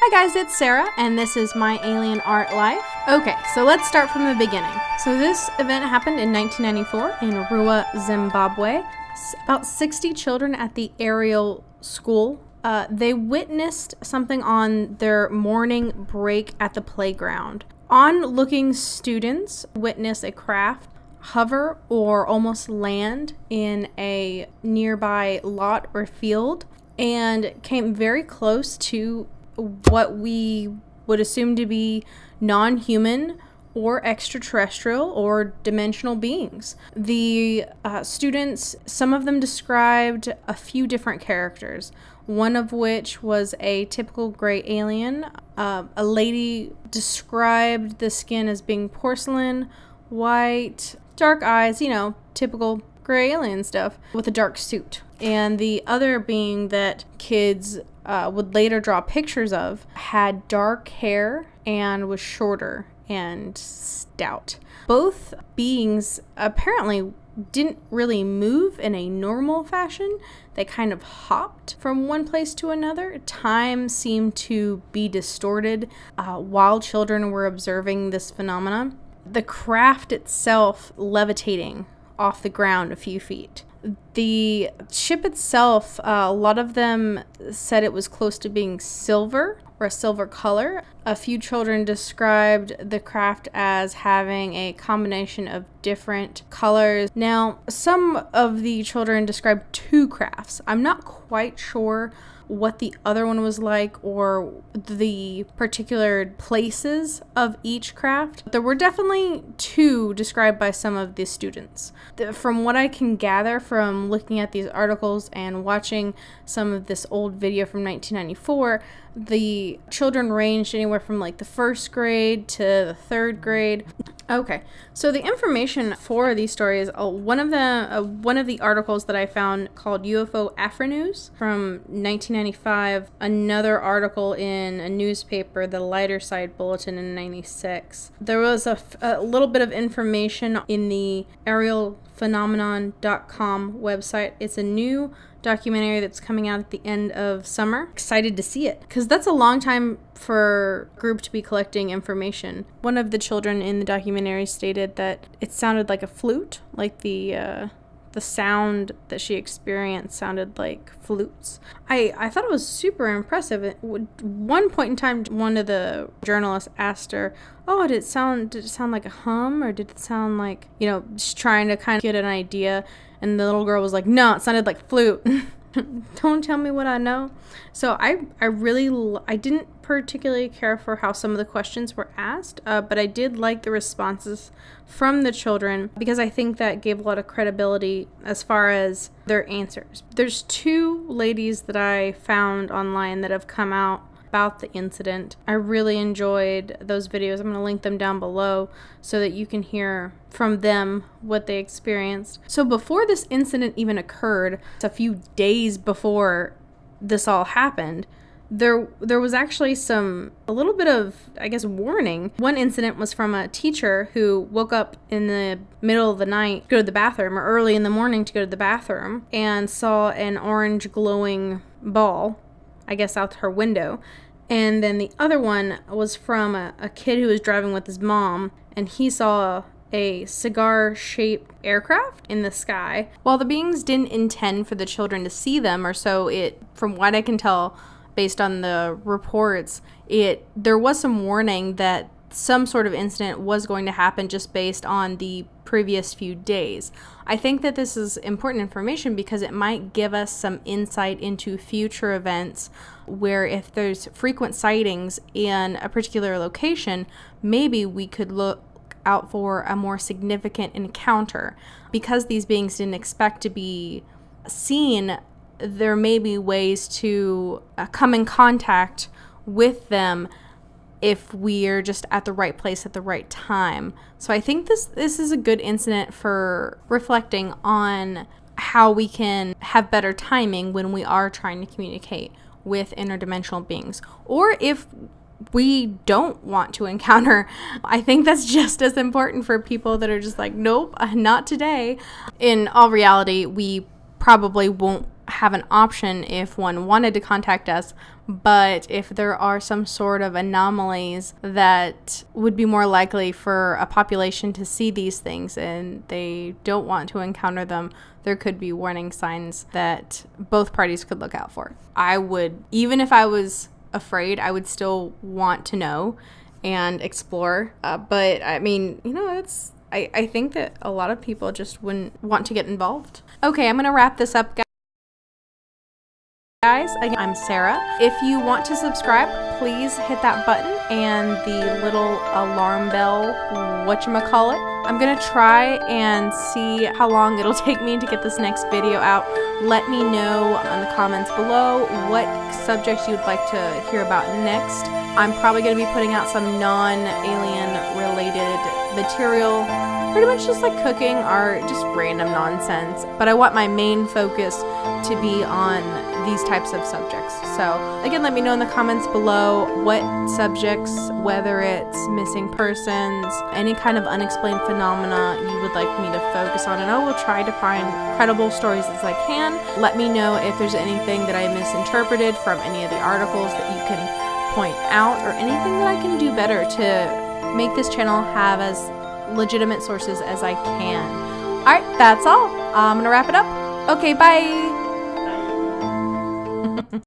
Hi guys, it's Sarah, and this is my alien art life. Okay, so let's start from the beginning. So this event happened in 1994 in Rua, Zimbabwe. About 60 children at the aerial school. They witnessed something on their morning break at the playground. On-looking students witnessed a craft hover or almost land in a nearby lot or field and came very close to what we would assume to be non-human or extraterrestrial or dimensional beings. The students, some of them described a few different characters, one of which was a typical gray alien. A lady described the skin as being porcelain, white, dark eyes, typical gray alien stuff, with a dark suit. And the other being that kids would later draw pictures of had dark hair and was shorter and stout. Both beings apparently didn't really move in a normal fashion. They kind of hopped from one place to another. Time seemed to be distorted while children were observing this phenomenon. The craft itself levitating off the ground a few feet. The ship itself, a lot of them said it was close to being silver or a silver color. A few children described the craft as having a combination of different colors. Now, some of the children described two crafts. I'm not quite sure what the other one was like or the particular places of each craft. There were definitely two described by some of the students. From what I can gather from looking at these articles and watching some of this old video from 1994, the children ranged anywhere from like the first grade to the third grade. Okay, so the information for these stories, one of the articles that I found called UFO Afrinews from 1995, another article in a newspaper, the Lighter Side Bulletin in 96. There was a little bit of information in the aerialphenomenon.com website. It's a new documentary that's coming out at the end of summer. Excited to see it because that's a long time for a group to be collecting information. One of the children in the documentary stated that it sounded like a flute, like the sound that she experienced sounded like flutes. I thought it was super impressive. At one point in time, one of the journalists asked her, "Oh, did it sound like a hum, or did it sound like, just trying to kind of get an idea?" And the little girl was like, "No, it sounded like flute." Don't tell me what I know. So I didn't particularly care for how some of the questions were asked, but I did like the responses from the children because I think that gave a lot of credibility as far as their answers. There's two ladies that I found online that have come out about the incident. I really enjoyed those videos. I'm going to link them down below so that you can hear from them what they experienced. So before this incident even occurred, a few days before this all happened, there was actually a little bit of, warning. One incident was from a teacher who woke up in the middle of the night to go to the bathroom, or early in the morning to go to the bathroom, and saw an orange glowing ball, out her window. And then the other one was from a kid who was driving with his mom, and he saw a cigar-shaped aircraft in the sky. While the beings didn't intend for the children to see them, or so from what I can tell based on the reports, there was some warning that some sort of incident was going to happen just based on the previous few days. I think that this is important information because it might give us some insight into future events where if there's frequent sightings in a particular location, maybe we could look out for a more significant encounter. Because these beings didn't expect to be seen, there may be ways to come in contact with them if we're just at the right place at the right time. So I think this is a good incident for reflecting on how we can have better timing when we are trying to communicate with interdimensional beings. Or if we don't want to encounter, I think that's just as important for people that are just like, nope, not today. In all reality, we probably won't have an option if one wanted to contact us, but if there are some sort of anomalies that would be more likely for a population to see these things and they don't want to encounter them, there could be warning signs that both parties could look out for. I would, even if I was afraid, I would still want to know and explore. But I mean, I think that a lot of people just wouldn't want to get involved. Okay, I'm going to wrap this up, guys. Again, I'm Sarah. If you want to subscribe, please hit that button and the little alarm bell, whatchamacallit. I'm gonna try and see how long it'll take me to get this next video out. Let me know in the comments below what subjects you'd like to hear about next. I'm probably gonna be putting out some non-alien related material, pretty much just like cooking or just random nonsense. But I want my main focus to be on these types of subjects. So again, let me know in the comments below what subjects, whether it's missing persons, any kind of unexplained phenomena you would like me to focus on, and I will try to find credible stories as I can. Let me know if there's anything that I misinterpreted from any of the articles that you can point out, or anything that I can do better to make this channel have as legitimate sources as I can. Alright, that's all. I'm gonna wrap it up. Okay, bye!